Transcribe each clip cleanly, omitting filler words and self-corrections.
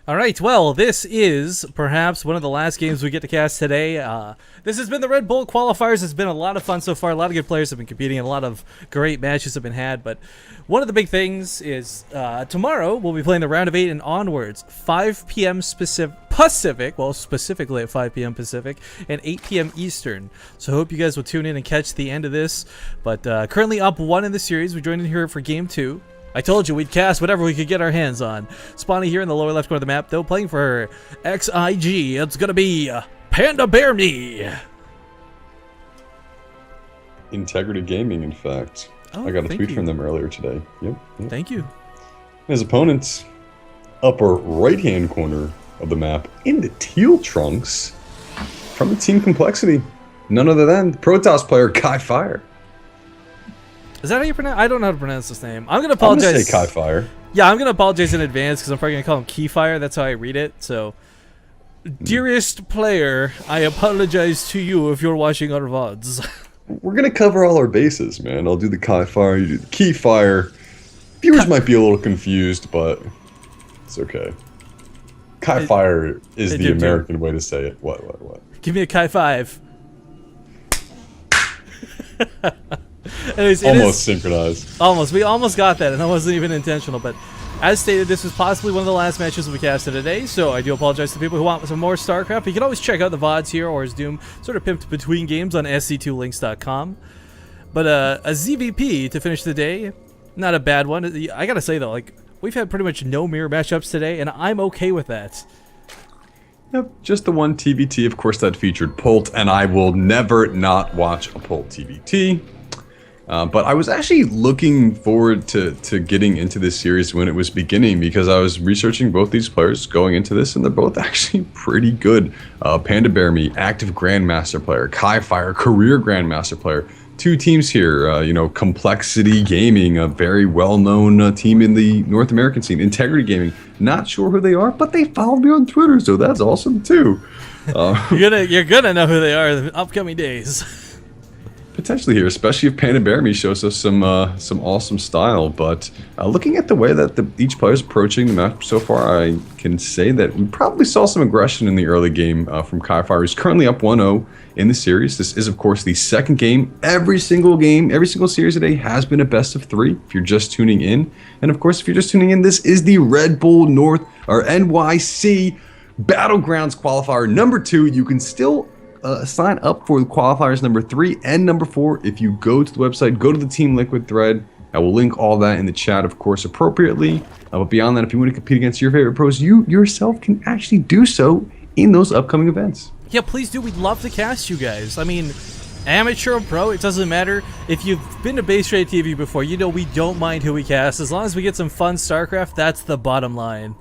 All right, well, this is perhaps one of the last games we get to cast today. This has been the Red Bull Qualifiers. It's been a lot of fun so far. A lot of good players have been competing, and a lot of great matches have been had. But one of the big things is tomorrow we'll be playing the round of 8 and onwards, 5 p.m. Pacific, well, specifically at 5 p.m. Pacific, and 8 p.m. Eastern. So I hope you guys will tune in and catch the end of this. But currently up 1 in the series. We joined in here for Game 2. I told you we'd cast whatever we could get our hands on. Spawning here in the lower left corner of the map, though, playing for XIG. It's going to be PandaBearMe. Integrity Gaming, in fact. Oh, I got a tweet you. from them earlier today. Yep. Thank you. His opponent's upper right-hand corner of the map in the teal trunks from the Team Complexity. None other than Protoss player Kifire. Is that how you pronounce? I don't know how to pronounce this name. I'm gonna apologize. I'm gonna say Kifire. Yeah, I'm gonna apologize in advance because I'm probably gonna call him Kifire. That's how I read it. So, dearest player, I apologize to you if you're watching our VODs. We're gonna cover all our bases, man. I'll do the Kifire, you do the Keyfire. Viewers might be a little confused, but it's okay. Kifire is the American way to say it. What? Give me a Kai 5. Anyways, almost synchronized. Almost. We almost got that, and that wasn't even intentional. But as stated, this was possibly one of the last matches we casted today, so I do apologize to people who want some more StarCraft. You can always check out the VODs here, or as Doom sort of pimped between games on sc2links.com. But a ZVP to finish the day, not a bad one. I gotta say, though, like, we've had pretty much no mirror matchups today, and I'm okay with that. Yep, just the one TVT, of course, that featured Pult, and I will never not watch a Pult TVT. But I was actually looking forward to getting into this series when it was beginning because I was researching both these players going into this, and they're both actually pretty good. PandaBearMe, active Grandmaster player. Kifire, career Grandmaster player. Two teams here, you know, Complexity Gaming, a very well-known team in the North American scene. Integrity Gaming, not sure who they are, but they follow me on Twitter, so that's awesome too. You're gonna know who they are in the upcoming days. Potentially here, especially if PandaBearMe shows us some awesome style. But looking at the way that each player is approaching the match so far, I can say that we probably saw some aggression in the early game from Kifire, who's currently up 1-0 in the series. This is, of course, the second game. Every single series today has been a best of 3 if you're just tuning in. And, of course, if you're just tuning in, this is the Red Bull NYC Battlegrounds Qualifier number 2. You can still sign up for the qualifiers number 3 and number 4 if you go to the website, go to the Team Liquid thread. I will link all that in the chat, of course, appropriately. But beyond that, if you want to compete against your favorite pros, you yourself can actually do so in those upcoming events. Yeah, please do. We'd love to cast you guys. I mean, amateur or pro, it doesn't matter. If you've been to Base Trade TV before, you know we don't mind who we cast. As long as we get some fun StarCraft, that's the bottom line.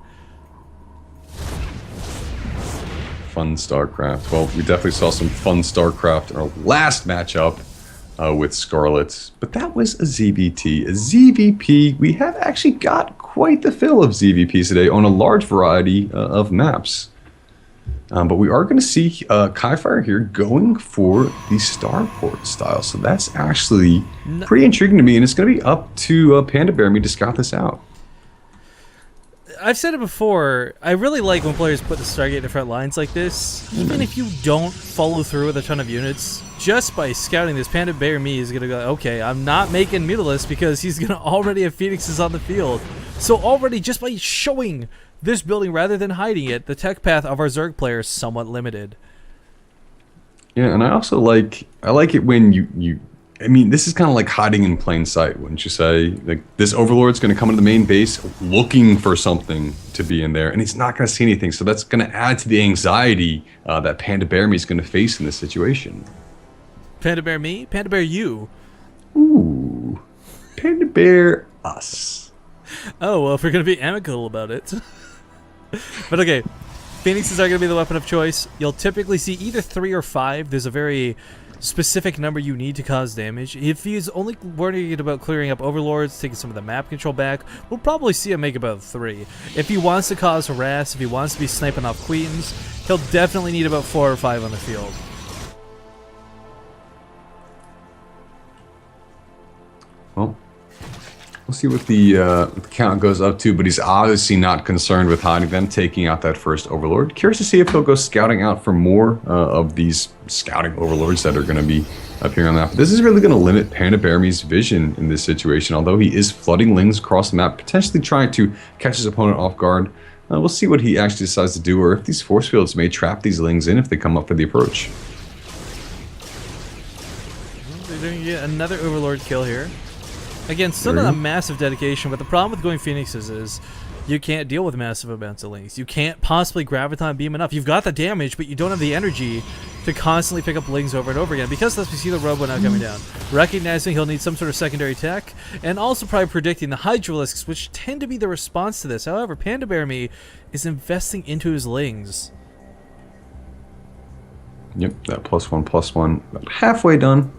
Fun StarCraft. Well, we definitely saw some fun StarCraft in our last matchup with Scarlet, but that was a ZVT. A ZVP, we have actually got quite the fill of ZVPs today on a large variety of maps. But we are going to see Kifire here going for the Starport style, so that's actually pretty intriguing to me, and it's going to be up to PandaBearMe to scout this out. I've said it before, I really like when players put the Stargate in the front lines like this. Even if you don't follow through with a ton of units, just by scouting this, PandaBearMe is going to go, okay, I'm not making Mutalisk because he's going to already have Phoenixes on the field. So already, just by showing this building rather than hiding it, the tech path of our Zerg player is somewhat limited. Yeah, and I also like it when I mean, this is kind of like hiding in plain sight, wouldn't you say? Like, this Overlord's going to come into the main base looking for something to be in there, and he's not going to see anything. So that's going to add to the anxiety that PandaBearMe is going to face in this situation. PandaBearMe? PandaBear you? Ooh. PandaBear us. Oh, well, if we're going to be amicable about it. But okay, Phoenixes are going to be the weapon of choice. You'll typically see either 3 or 5. There's a very specific number you need to cause damage. If he's only worried about clearing up Overlords, taking some of the map control back, we'll probably see him make about 3. If he wants to cause harass, if he wants to be sniping off Queens, he'll definitely need about 4 or 5 on the field. Well, We'll see what the count goes up to, but he's obviously not concerned with hiding them, taking out that first Overlord. Curious to see if he'll go scouting out for more of these scouting Overlords that are going to be appearing on the map. This is really going to limit PandaBearMe's vision in this situation, although he is flooding lings across the map, potentially trying to catch his opponent off guard. We'll see what he actually decides to do, or if these force fields may trap these lings in if they come up for the approach. They're going to get another Overlord kill here. Again, still not a massive dedication, but the problem with going Phoenixes is you can't deal with massive amounts of lings. You can't possibly Graviton Beam enough. You've got the damage, but you don't have the energy to constantly pick up lings over and over again. Because thus we see the Robo now coming down. Recognizing he'll need some sort of secondary tech, and also probably predicting the Hydralisks, which tend to be the response to this. However, PandaBearMe is investing into his lings. Yep, that +1/+1 about halfway done.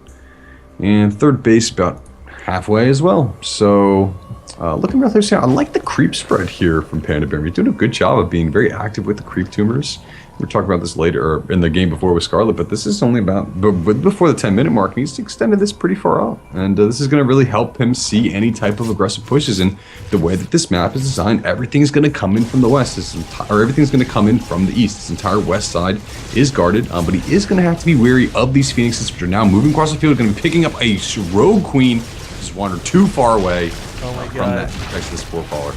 And third base about halfway as well. So looking rather sound. I like the creep spread here from PandaBearMe. Doing a good job of being very active with the creep tumors. We're talking about this later, or in the game before with Scarlet, but this is only about before the 10-minute mark, and he's extended this pretty far out. And this is going to really help him see any type of aggressive pushes. And the way that this map is designed, everything's going to come in from the west, or everything's going to come in from the east. This entire west side is guarded, but he is going to have to be wary of these Phoenixes, which are now moving across the field, going to be picking up a Rogue Queen, just wandered too far away from that Texas Forefaller.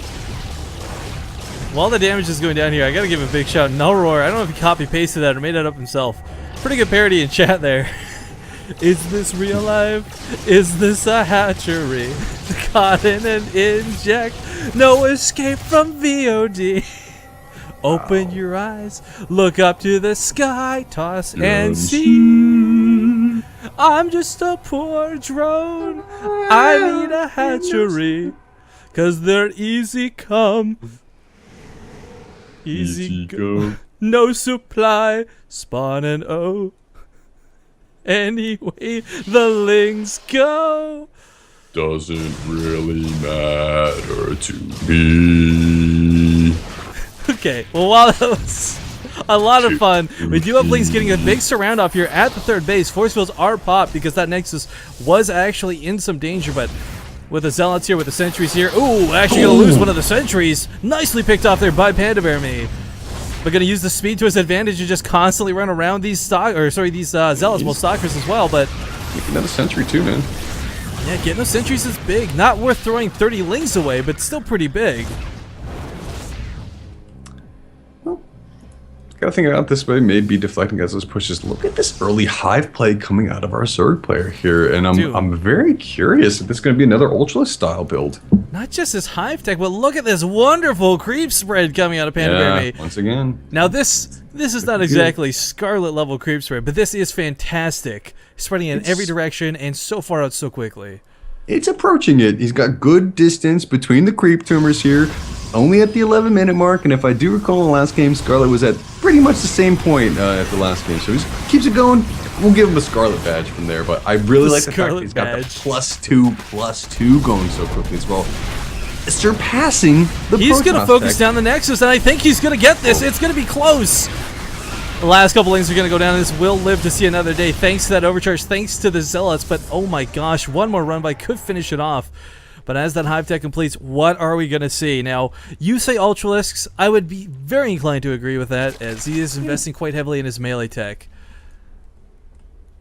While the damage is going down here, I gotta give a big shout. Nullroar, I don't know if he copy-pasted that or made that up himself. Pretty good parody in chat there. Is this real life? Is this a hatchery? Caught in an inject. No escape from VOD. Open your eyes. Look up to the sky. Toss and see. I'm just a poor drone. I need a hatchery. 'Cause they're easy come. Easy go. No supply. Spawn and O. Anyway, the lings go. Doesn't really matter to me. Okay, well, while that was a lot of fun, we do have lings getting a big surround off here at the third base. Force fields are popped because that Nexus was actually in some danger, but with the Zealots here, with the Sentries here. Ooh, actually gonna lose one of the Sentries. Nicely picked off there by PandaBearMe. But gonna use the speed to his advantage and just constantly run around these Zealots, well, Stalkers as well, but another Sentry too, man. yeah, getting those Sentries is big. Not worth throwing 30 lings away, but still pretty big. Gotta think about it this way, maybe deflecting as those pushes. Look at this early hive play coming out of our Zerg player here, and I'm very curious if this is going to be another Ultralisk style build. Not just his hive tech, but look at this wonderful creep spread coming out of PandaBearMe. Yeah, once again. Now this is not exactly Scarlet level creep spread, but this is fantastic. Spreading in every direction and so far out so quickly. It's approaching it. He's got good distance between the creep tumors here. Only at the 11-minute mark, and if I do recall in the last game, Scarlet was at pretty much the same point at the last game. So he keeps it going. We'll give him a Scarlet badge from there, but I really like the fact that he's got the +2/+2 going so quickly as well. Surpassing the He's going to focus down the Nexus, and I think he's going to get this. It's going to be close. The last couple lings are going to go down, and this will live to see another day thanks to that overcharge, thanks to the Zealots, but oh my gosh, one more run by could finish it off. But as that hive tech completes, what are we going to see? Now, you say Ultralisks. I would be very inclined to agree with that, as he is investing quite heavily in his melee tech.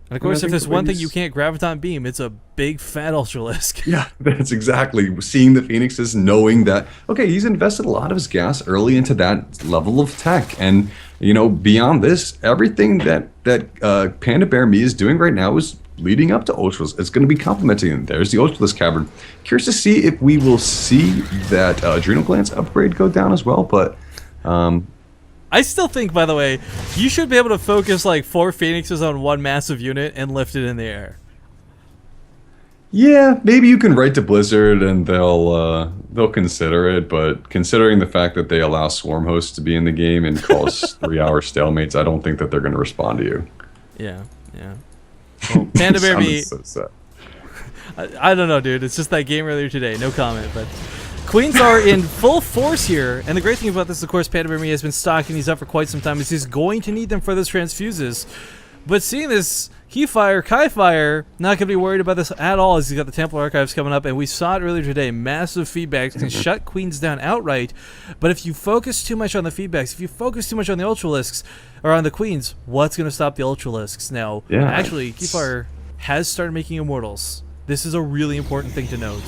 And of course, if there's one thing you can't Graviton Beam, it's a big fat Ultralisk. Yeah, that's exactly. Seeing the Phoenixes, knowing that, okay, he's invested a lot of his gas early into that level of tech. And, you know, beyond this, everything that PandaBearMe is doing right now is leading up to Ultralisk. It's going to be complementing him. There's the Ultralisk Cavern. Curious to see if we will see that Adrenal Glands upgrade go down as well, but I still think, by the way, you should be able to focus like 4 Phoenixes on one massive unit and lift it in the air. Yeah, maybe you can write to Blizzard and they'll consider it, but considering the fact that they allow swarm hosts to be in the game and cause 3-hour stalemates, I don't think that they're going to respond to you. Yeah, yeah. Well, PandaBearMe, so sad. I don't know, dude. It's just that game earlier today. No comment, but Queens are in full force here, and the great thing about this, of course, PandaBearMe has been stocking these up for quite some time, is he's going to need them for those transfuses. But seeing this Kifire, not going to be worried about this at all as he's got the Templar Archives coming up, and we saw it earlier today. Massive feedbacks can shut queens down outright, but if you focus too much on the feedbacks, if you focus too much on the Ultralisks, or on the queens, what's going to stop the Ultralisks? Now, actually, Kifire has started making Immortals. This is a really important thing to note.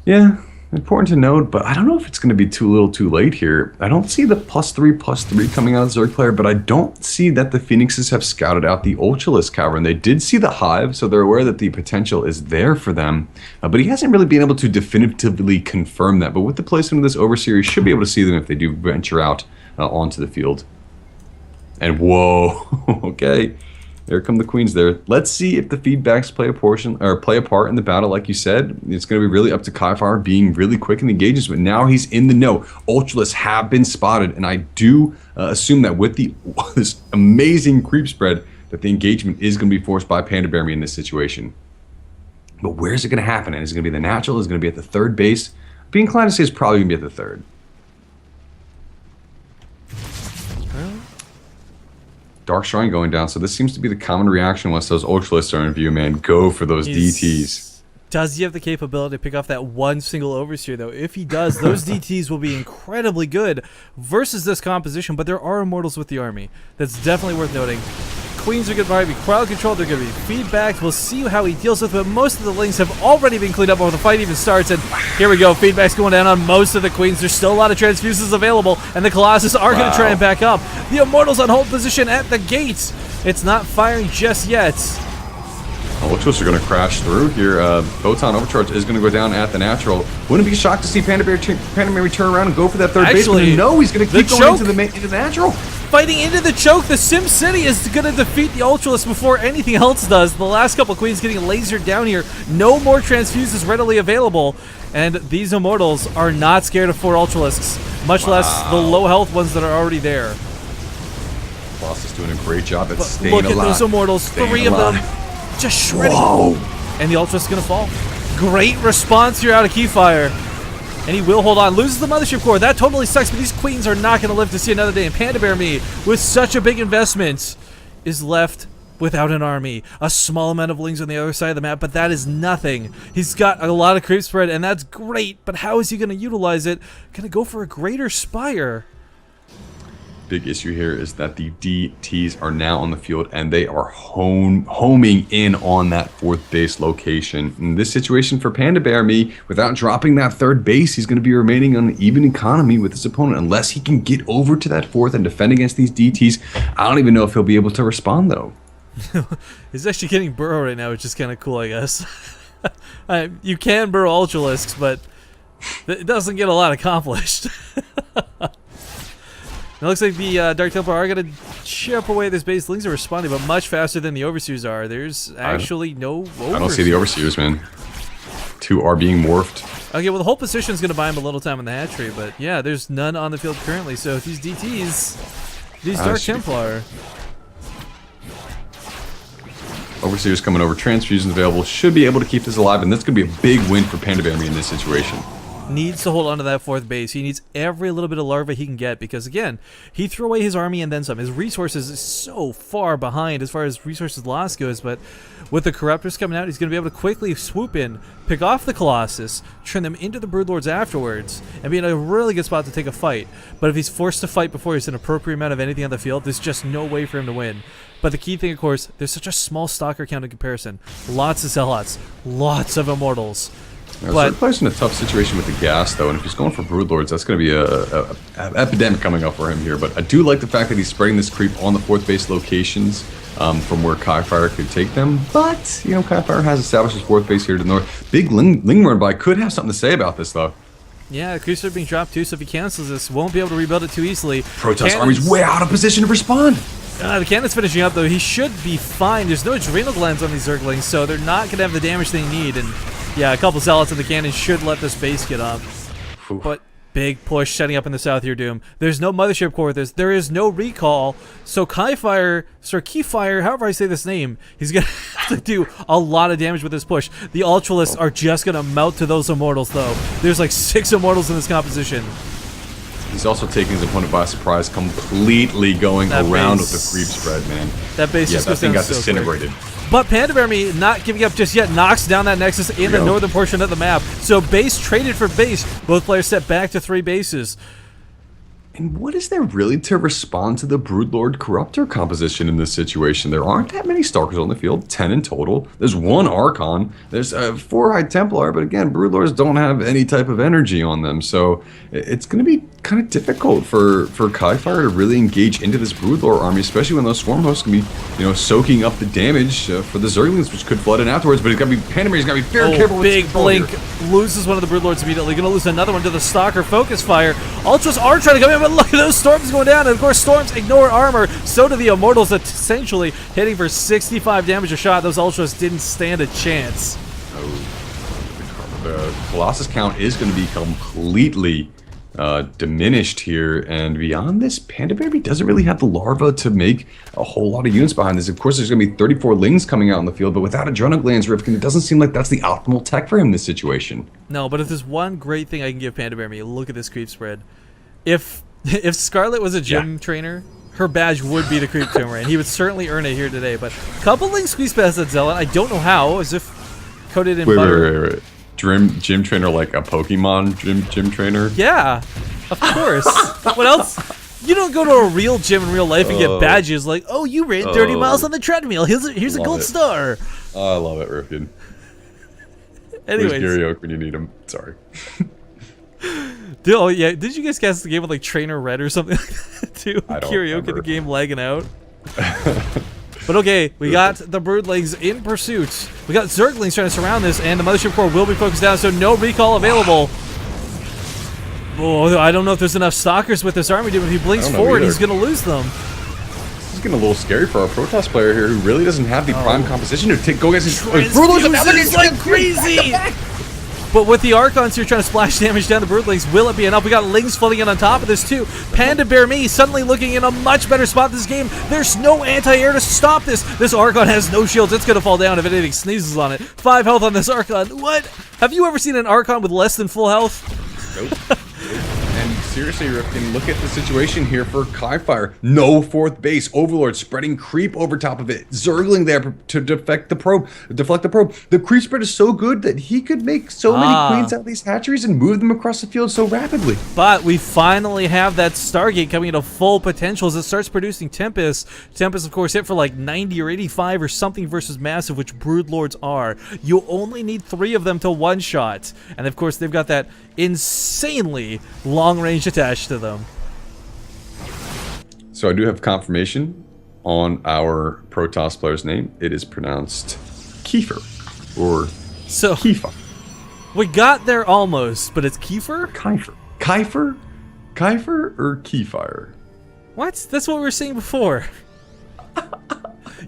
Yeah, important to note, but I don't know if it's going to be too little too late here. I don't see the +3/+3 coming out of Zerg player, but I don't see that the Phoenixes have scouted out the Ultralisk Cavern. They did see the Hive, so they're aware that the potential is there for them, but he hasn't really been able to definitively confirm that. But with the placement of this Overseer, he should be able to see them if they do venture out onto the field. And whoa, okay. There come the queens there. Let's see if the feedbacks play a part in the battle. Like you said, it's going to be really up to Kifire being really quick in the engagements, but now he's in the know. Ultralisks have been spotted, and I do assume that with this amazing creep spread, that the engagement is going to be forced by PandaBearMe in this situation. But where is it going to happen? And is it going to be the natural? Is it going to be at the third base? I'd be inclined to say it's probably going to be at the third. Dark Shrine going down, so this seems to be the common reaction once those Ultralisks are in view, man. Go for those DTs. Does he have the capability to pick off that one single Overseer, though? If he does, those DTs will be incredibly good versus this composition, but there are Immortals with the army. That's definitely worth noting. Queens are going to be crowd controlled, they're going to be feedbacked. We'll see how he deals with it, but most of the links have already been cleaned up before the fight even starts, and here we go, feedback's going down on most of the queens. There's still a lot of transfuses available, and the Colossus are going to try and back up. The Immortals on hold position at the gate. It's not firing just yet. Ultras are going to crash through here. Photon Overcharge is going to go down at the natural. Wouldn't be shocked to see PandaBearMe turn around and go for that third base, but no, he's going to keep going into the natural. Fighting into the choke, the Sim City is going to defeat the Ultralisk before anything else does. The last couple queens getting lasered down here. No more transfuses readily available, and these Immortals are not scared of 4 Ultralisks, much less the low health ones that are already there. Boss is doing a great job at staying alive. Look at those Immortals, 3 of them just shredding. Whoa. And the Ultralisk is going to fall. Great response here out of Kifire. And he will hold on. Loses the Mothership Core. That totally sucks, but these queens are not going to live to see another day. And PandaBearMe, with such a big investment, is left without an army. A small amount of lings on the other side of the map, but that is nothing. He's got a lot of creep spread, and that's great, but how is he going to utilize it? Going to go for a greater Spire. Big issue here is that the DTs are now on the field and they are homing in on that 4th base location. In this situation for PandaBearMe, without dropping that 3rd base, he's going to be remaining on an even economy with his opponent unless he can get over to that 4th and defend against these DTs. I don't even know if he'll be able to respond though. He's actually getting burrow right now, which is kind of cool, I guess. You can burrow Ultralisks, but it doesn't get a lot accomplished. It looks like the Dark Templar are going to chip away this base. Lings are responding, but much faster than the Overseers are. There's actually no Overseers. I don't see the Overseers, man. 2 are being morphed. Okay, well, the whole position is going to buy him a little time in the hatchery, but yeah, there's none on the field currently. So these DTs, these Dark Templar. Overseers coming over, transfusions available, should be able to keep this alive, and that's going to be a big win for PandaBearMe in this situation. Needs to hold on to that 4th base. He needs every little bit of larva he can get because, again, he threw away his army and then some. His resources is so far behind as far as resources lost goes, but with the Corruptors coming out, he's going to be able to quickly swoop in, pick off the Colossus, turn them into the Broodlords afterwards, and be in a really good spot to take a fight. But if he's forced to fight before he's an appropriate amount of anything on the field, there's just no way for him to win. But the key thing, of course, there's such a small stalker count in comparison. Lots of Zealots, lots of Immortals. But plays in a tough situation with the gas, though, and if he's going for Broodlords, that's going to be a epidemic coming up for him here. But I do like the fact that he's spreading this creep on the 4th base locations from where Kifire could take them. But, you know, Kifire has established his 4th base here to the north. Big Ling run by could have something to say about this, though. Yeah, creeps are being dropped, too, so if he cancels this, won't be able to rebuild it too easily. Protoss army's way out of position to respond. The cannon's finishing up, though. He should be fine. There's no adrenal glands on these Zerglings, so they're not going to have the damage they need. And yeah, a couple Zealots in the cannon should let this base get up. Oof. But big push setting up in the south here, Doom. There's no Mothership Core with this. There is no recall. So Kifire, however I say this name, he's going to have to do a lot of damage with this push. The Ultralisks are just going to melt to those Immortals, though. There's like 6 Immortals in this composition. He's also taking his opponent by surprise, completely going around with the creep spread, man. That base just that thing got so disintegrated. Quick. But PandaBearMe, not giving up just yet, knocks down that Nexus in the northern portion of the map. So base traded for base. Both players set back to 3 bases. And what is there really to respond to the Broodlord Corruptor composition in this situation? There aren't that many Stalkers on the field, 10 in total. There's 1 Archon. There's 4 High Templar, but again, Broodlords don't have any type of energy on them. So it's going to be kind of difficult for Kifire to really engage into this Broodlord army, especially when those Swarm Hosts can be, soaking up the damage for the Zerglings, which could flood in afterwards. But it's got to be PandaBearMe's got to be very careful with big blink. Here. Loses one of the Broodlords immediately. Going to lose another one to the Stalker Focus Fire. Ultras are trying to come in, but look at those Storms going down. And of course, Storms ignore armor. So do the Immortals, essentially hitting for 65 damage a shot. Those Ultras didn't stand a chance. The Colossus count is going to be completely diminished here, and beyond this, PandaBearMe doesn't really have the larva to make a whole lot of units behind this. Of course, there's going to be 34 Lings coming out in the field, but without Adrenal Glands, Rifkin, it doesn't seem like that's the optimal tech for him in this situation. No, but if there's one great thing I can give PandaBearMe, look at this creep spread. If Scarlet was a gym trainer, her badge would be the creep tumor, and he would certainly earn it here today. But a couple Lings squeeze past that Zealot. I don't know how, as if coated in butter. Wait. Gym trainer like a Pokemon gym trainer? Yeah, of course. What else? You don't go to a real gym in real life and get badges like, oh, you ran 30 miles on the treadmill. Here's a gold star. I love it, Rifkin. Anyways. Where's Gary Oak when you need him? Sorry. Oh, yeah. Did you guys cast the game with like Trainer Red or something like that too? Karaoke the game lagging out. But okay, we got the Broodlings in pursuit. We got Zerglings trying to surround this, and the Mothership Core will be focused down, so no recall available. Oh, I don't know if there's enough Stalkers with this army, dude. If he blinks forward, he's going to lose them. This is getting a little scary for our Protoss player here, who really doesn't have the prime composition to go against his Broodlings like crazy! But with the Archons here trying to splash damage down the Broodlings, will it be enough? We got Lings flooding in on top of this too. PandaBearMe suddenly looking in a much better spot this game. There's no anti-air to stop this. This Archon has no shields. It's going to fall down if anything sneezes on it. 5 health on this Archon. What? Have you ever seen an Archon with less than full health? Nope. And seriously, Rifkin, look at the situation here for Kifire. No 4th base. Overlord spreading creep over top of it. Zergling there to deflect the probe. The creep spread is so good that he could make so many queens out of these hatcheries and move them across the field so rapidly. But we finally have that Stargate coming into full potential as it starts producing Tempest. Tempest, of course, hit for like 90 or 85 or something versus Massive, which Broodlords are. You only need 3 of them to one-shot. And of course, they've got that insanely long range attached to them. So I do have confirmation on our Protoss player's name. It is pronounced Kiefer or Kifire. We got there almost, but it's Kiefer? Kiefer or Kifire? What? That's what we were saying before.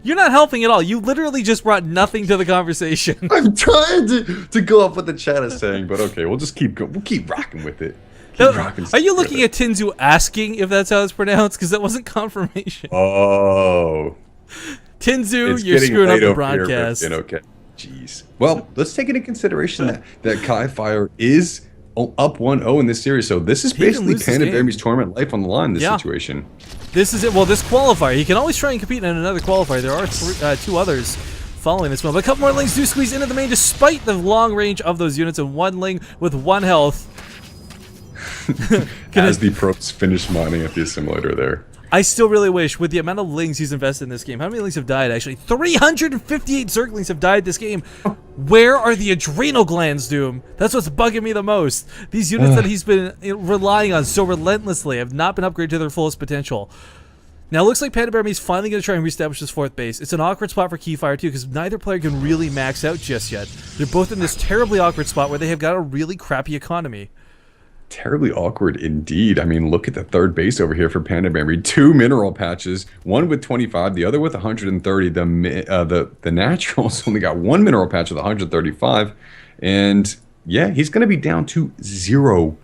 You're not helping at all. You literally just brought nothing to the conversation. I'm trying to go up what the chat is saying, but okay, we'll just keep going. We'll keep rocking with it. Are you looking at Tinzu asking if that's how it's pronounced? Because that wasn't confirmation. Oh. Tinzu, you're screwing up the broadcast. Okay. Jeez. Well, let's take into consideration that Kifire is up 1-0 in this series, so this is basically PandaBearMe's tournament life on the line in this situation. This is it. Well, this qualifier, he can always try and compete in another qualifier. There are 2 others following this one, but a couple more Lings do squeeze into the main despite the long range of those units, and 1 Ling with 1 health. As the pros finish mining at the assimilator there. I still really wish, with the amount of Lings he's invested in this game, how many Lings have died actually? 358 Zerglings have died this game. Where are the Adrenal Glands, Doom? That's what's bugging me the most. These units that he's been relying on so relentlessly have not been upgraded to their fullest potential. Now, it looks like PandaBearMe's finally going to try and reestablish this 4th base. It's an awkward spot for Kifire, too, because neither player can really max out just yet. They're both in this terribly awkward spot where they have got a really crappy economy. Terribly awkward indeed. I mean, look at the 3rd base over here for PandaBearMe. 2 mineral patches, one with 25, the other with 130. The Naturals only got 1 mineral patch with 135, and yeah, he's going to be down to zero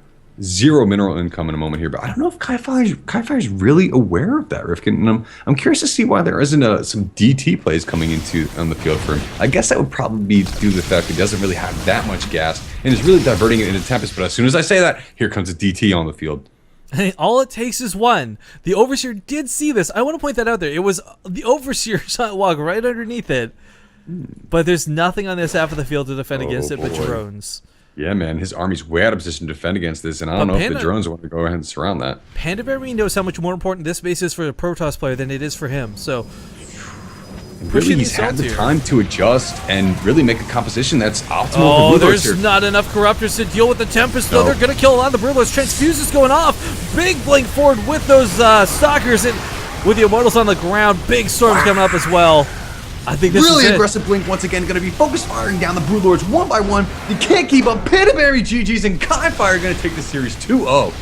mineral income in a moment here. But I don't know if Kifire is really aware of that, Rifkin. And I'm curious to see why there isn't some DT plays coming on the field for him. I guess that would probably be due to the fact he doesn't really have that much gas and is really diverting it into Tempest. But as soon as I say that, here comes a DT on the field. All it takes is one. The Overseer did see this. I want to point that out there. It was the Overseer shot walk right underneath it. But there's nothing on this half of the field to defend against it but drones. Yeah, man, his army's way out of position to defend against this, and I don't know if the drones want to go ahead and surround that. PandaBearMe knows how much more important this base is for the Protoss player than it is for him, so... Really, he's had the time to adjust and really make a composition that's optimal for Oh, Broodlords there's not enough Corruptors to deal with the Tempest, though. They're going to kill a lot of the Broodlords. Transfuse is going off. Big blink forward with those Stalkers, and with the Immortals on the ground. Big Storms coming up as well. I think this really is aggressive blink once again, going to be focused firing down the Broodlords one by one. You can't keep up. PandaBearMe GG's and Kifire are going to take the series 2-0.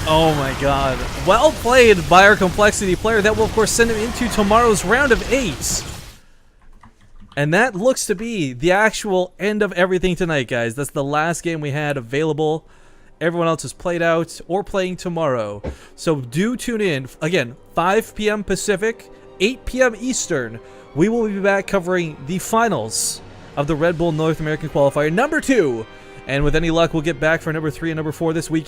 Oh my god. Well played by our Complexity player. That will, of course, send him into tomorrow's round of 8. And that looks to be the actual end of everything tonight, guys. That's the last game we had available. Everyone else is played out or playing tomorrow. So do tune in. Again, 5 p.m. Pacific, 8 p.m. Eastern. We will be back covering the finals of the Red Bull North American Qualifier number 2. And with any luck, we'll get back for number 3 and number 4 this week.